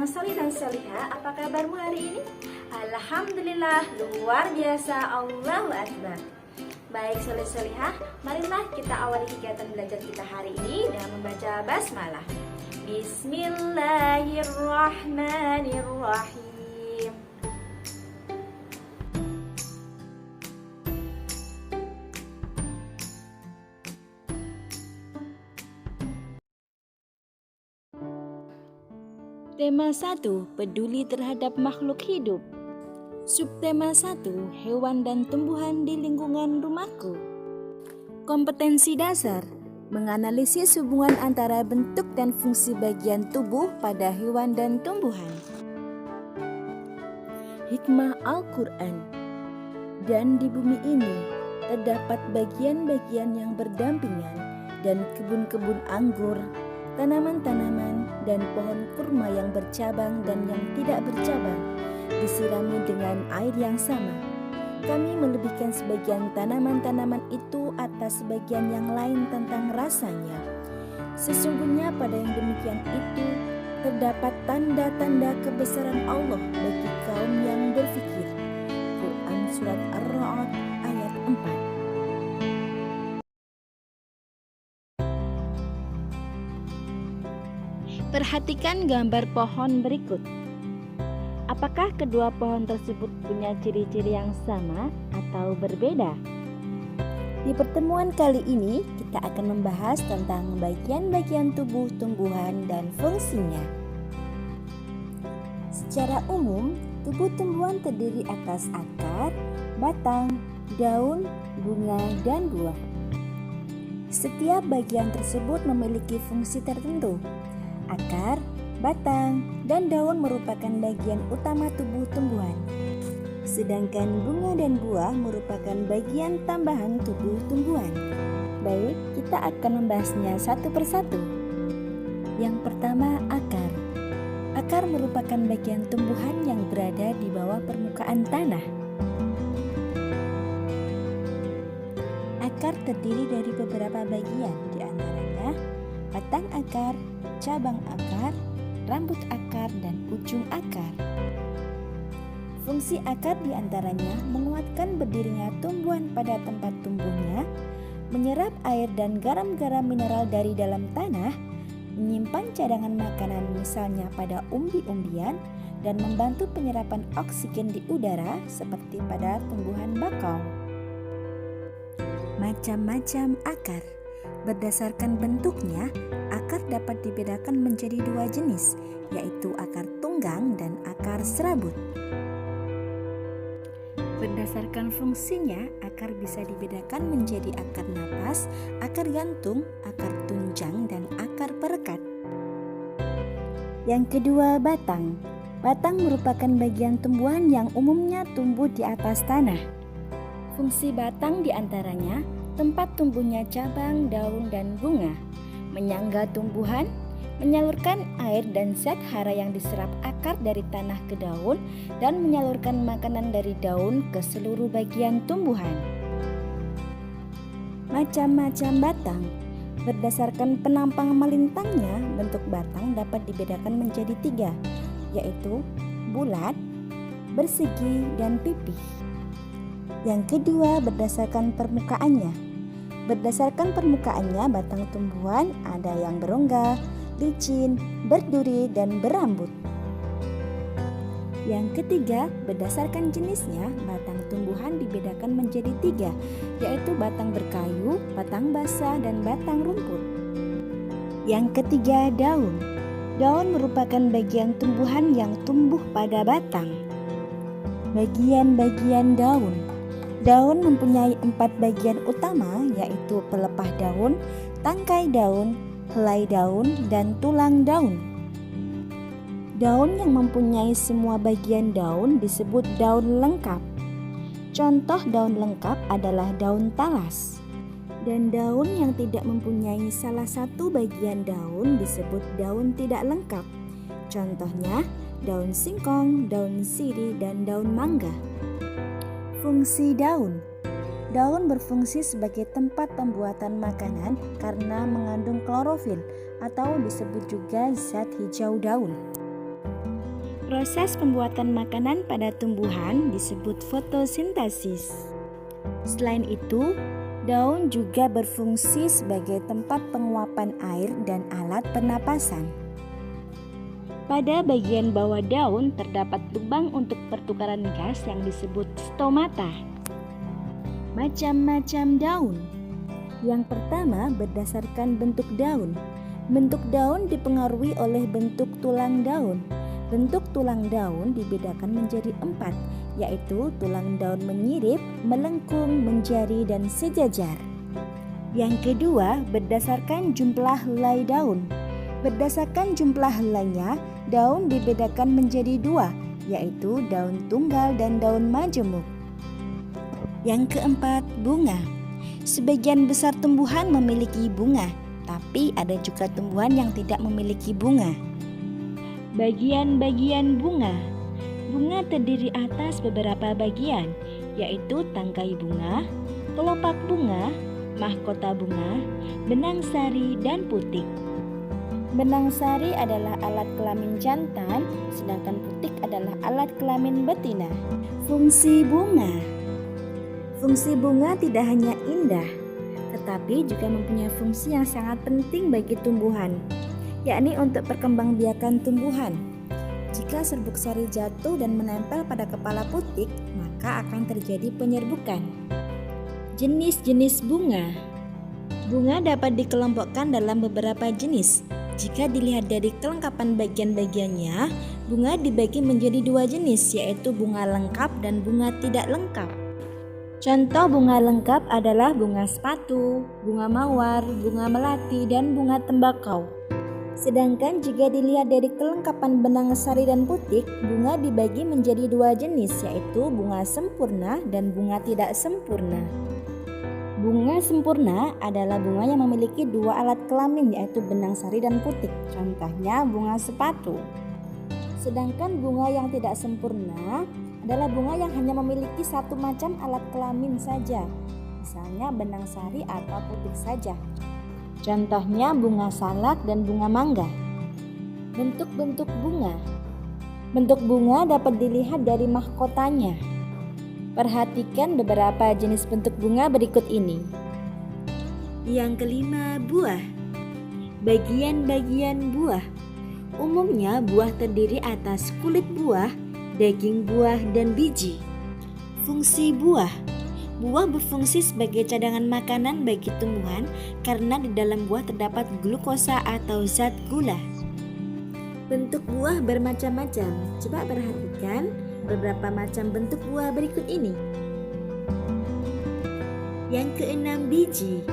yang salih dan salihah, apa kabarmu hari ini? Alhamdulillah, luar biasa, Allahu Akbar. Baik salih salihah, marilah kita awali kegiatan belajar kita hari ini dengan membaca basmalah. Bismillahirrahmanirrahim. Tema 1. Peduli terhadap makhluk hidup. Subtema 1. Hewan dan tumbuhan di lingkungan rumahku. Kompetensi dasar. Menganalisis hubungan antara bentuk dan fungsi bagian tubuh pada hewan dan tumbuhan. Hikmah Al-Quran. Dan di bumi ini terdapat bagian-bagian yang berdampingan dan kebun-kebun anggur, tanaman-tanaman dan pohon kurma yang bercabang dan yang tidak bercabang, disirami dengan air yang sama. Kami melebihkan sebagian tanaman-tanaman itu atas sebagian yang lain tentang rasanya. Sesungguhnya pada yang demikian itu terdapat tanda-tanda kebesaran Allah bagi kaum yang berfikir. Quran Surat Ar-Ra'd ayat 4. Perhatikan gambar pohon berikut. Apakah kedua pohon tersebut punya ciri-ciri yang sama atau berbeda? Di pertemuan kali ini, kita akan membahas tentang bagian-bagian tubuh tumbuhan dan fungsinya. Secara umum, tubuh tumbuhan terdiri atas akar, batang, daun, bunga, dan buah. Setiap bagian tersebut memiliki fungsi tertentu. Akar, batang, dan daun merupakan bagian utama tubuh tumbuhan. Sedangkan bunga dan buah merupakan bagian tambahan tubuh tumbuhan. Baik, kita akan membahasnya satu persatu. Yang pertama, akar. Akar merupakan bagian tumbuhan yang berada di bawah permukaan tanah. Akar terdiri dari beberapa bagian, di antaranya batang akar, cabang akar, rambut akar, dan ujung akar. Fungsi akar diantaranya menguatkan berdirinya tumbuhan pada tempat tumbuhnya, menyerap air dan garam-garam mineral dari dalam tanah, menyimpan cadangan makanan misalnya pada umbi-umbian, dan membantu penyerapan oksigen di udara seperti pada tumbuhan bakau. Macam-macam akar. Berdasarkan bentuknya, akar dapat dibedakan menjadi dua jenis, yaitu akar tunggang dan akar serabut. Berdasarkan fungsinya, akar bisa dibedakan menjadi akar napas, akar gantung, akar tunjang, dan akar perekat. Yang kedua, batang. Batang merupakan bagian tumbuhan yang umumnya tumbuh di atas tanah. Fungsi batang diantaranya tempat tumbuhnya cabang, daun, dan bunga, menyangga tumbuhan, menyalurkan air dan zat hara yang diserap akar dari tanah ke daun, dan menyalurkan makanan dari daun ke seluruh bagian tumbuhan. Macam-macam batang. Berdasarkan penampang melintangnya, bentuk batang dapat dibedakan menjadi tiga, yaitu bulat, bersegi, dan pipih. Yang kedua, berdasarkan permukaannya. Berdasarkan permukaannya, batang tumbuhan ada yang berongga, licin, berduri, dan berambut. Yang ketiga, berdasarkan jenisnya, batang tumbuhan dibedakan menjadi tiga, yaitu batang berkayu, batang basah, dan batang rumput. Yang ketiga, daun. Daun merupakan bagian tumbuhan yang tumbuh pada batang. Bagian-bagian daun. Daun mempunyai 4 bagian utama, yaitu pelepah daun, tangkai daun, helai daun, dan tulang daun. Daun yang mempunyai semua bagian daun disebut daun lengkap. Contoh daun lengkap adalah daun talas. Dan daun yang tidak mempunyai salah satu bagian daun disebut daun tidak lengkap. Contohnya daun singkong, daun sirih, dan daun mangga. Fungsi daun. Daun berfungsi sebagai tempat pembuatan makanan karena mengandung klorofil atau disebut juga zat hijau daun. Proses pembuatan makanan pada tumbuhan disebut fotosintesis. Selain itu, daun juga berfungsi sebagai tempat penguapan air dan alat pernapasan. Pada bagian bawah daun terdapat lubang untuk pertukaran gas yang disebut stomata. Macam-macam daun. Yang pertama berdasarkan bentuk daun. Bentuk daun dipengaruhi oleh bentuk tulang daun. Bentuk tulang daun dibedakan menjadi 4, yaitu tulang daun menyirip, melengkung, menjari, dan sejajar. Yang kedua, berdasarkan jumlah helai daun. Berdasarkan jumlah helainya, daun dibedakan menjadi 2, yaitu daun tunggal dan daun majemuk. Yang keempat, bunga. Sebagian besar tumbuhan memiliki bunga, tapi ada juga tumbuhan yang tidak memiliki bunga. Bagian-bagian bunga. Bunga terdiri atas beberapa bagian, yaitu tangkai bunga, kelopak bunga, mahkota bunga, benang sari, dan putik. Benang sari adalah alat kelamin jantan, sedangkan putik adalah alat kelamin betina. Fungsi bunga. Fungsi bunga tidak hanya indah, tetapi juga mempunyai fungsi yang sangat penting bagi tumbuhan, yakni untuk perkembangbiakan tumbuhan. Jika serbuk sari jatuh dan menempel pada kepala putik, maka akan terjadi penyerbukan. Jenis-jenis bunga. Bunga dapat dikelompokkan dalam beberapa jenis. Jika dilihat dari kelengkapan bagian-bagiannya, bunga dibagi menjadi 2 jenis, yaitu bunga lengkap dan bunga tidak lengkap. Contoh bunga lengkap adalah bunga sepatu, bunga mawar, bunga melati, dan bunga tembakau. Sedangkan jika dilihat dari kelengkapan benang sari dan putik, bunga dibagi menjadi 2 jenis, yaitu bunga sempurna dan bunga tidak sempurna. Bunga sempurna adalah bunga yang memiliki 2 alat kelamin, yaitu benang sari dan putik. Contohnya bunga sepatu. Sedangkan bunga yang tidak sempurna adalah bunga yang hanya memiliki 1 macam alat kelamin saja, misalnya benang sari atau putik saja. Contohnya bunga salak dan bunga mangga. Bentuk-bentuk bunga. Bentuk bunga dapat dilihat dari mahkotanya. Perhatikan beberapa jenis bentuk bunga berikut ini. Yang kelima, buah. Bagian-bagian buah. Umumnya buah terdiri atas kulit buah, daging buah, dan biji. Fungsi buah. Buah berfungsi sebagai cadangan makanan bagi tumbuhan karena di dalam buah terdapat glukosa atau zat gula. Bentuk buah bermacam-macam. Coba perhatikan beberapa macam bentuk buah berikut ini. Yang keenam, biji.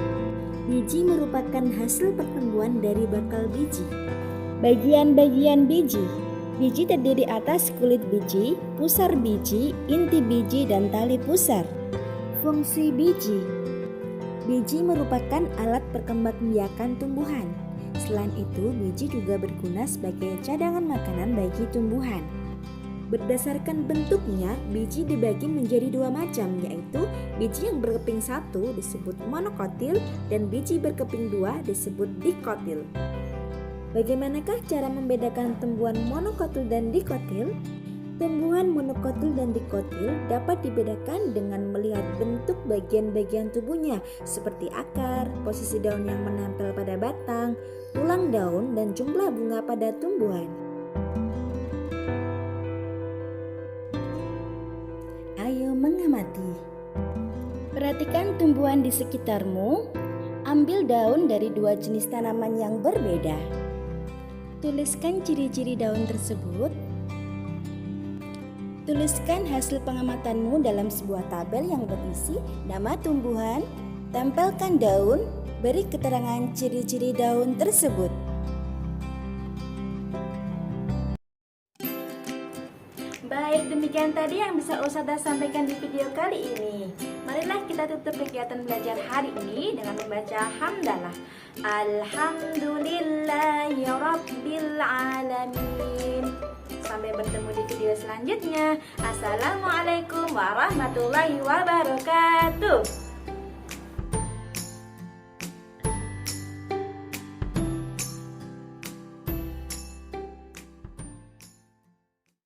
Biji merupakan hasil pertumbuhan dari bakal biji. Bagian-bagian biji. Biji terdiri atas kulit biji, pusar biji, inti biji, dan tali pusar. Fungsi biji. Biji merupakan alat perkembangbiakan tumbuhan. Selain itu, biji juga berguna sebagai cadangan makanan bagi tumbuhan. Berdasarkan bentuknya, biji dibagi menjadi 2 macam, yaitu biji yang berkeping 1 disebut monokotil dan biji berkeping 2 disebut dikotil. Bagaimanakah cara membedakan tumbuhan monokotil dan dikotil? Tumbuhan monokotil dan dikotil dapat dibedakan dengan melihat bentuk bagian-bagian tubuhnya seperti akar, posisi daun yang menempel pada batang, tulang daun, dan jumlah bunga pada tumbuhan. Ayo mengamati. Perhatikan tumbuhan di sekitarmu. Ambil daun dari 2 jenis tanaman yang berbeda. Tuliskan ciri-ciri daun tersebut. Tuliskan hasil pengamatanmu dalam sebuah tabel yang berisi nama tumbuhan, tempelkan daun, beri keterangan ciri-ciri daun tersebut. Baik, demikian tadi yang bisa Ustazah sampaikan di video kali ini. Marilah kita tutup kegiatan belajar hari ini dengan membaca hamdalah. Alhamdulillahirabbil alamin. Sampai bertemu di video selanjutnya. Assalamualaikum warahmatullahi wabarakatuh.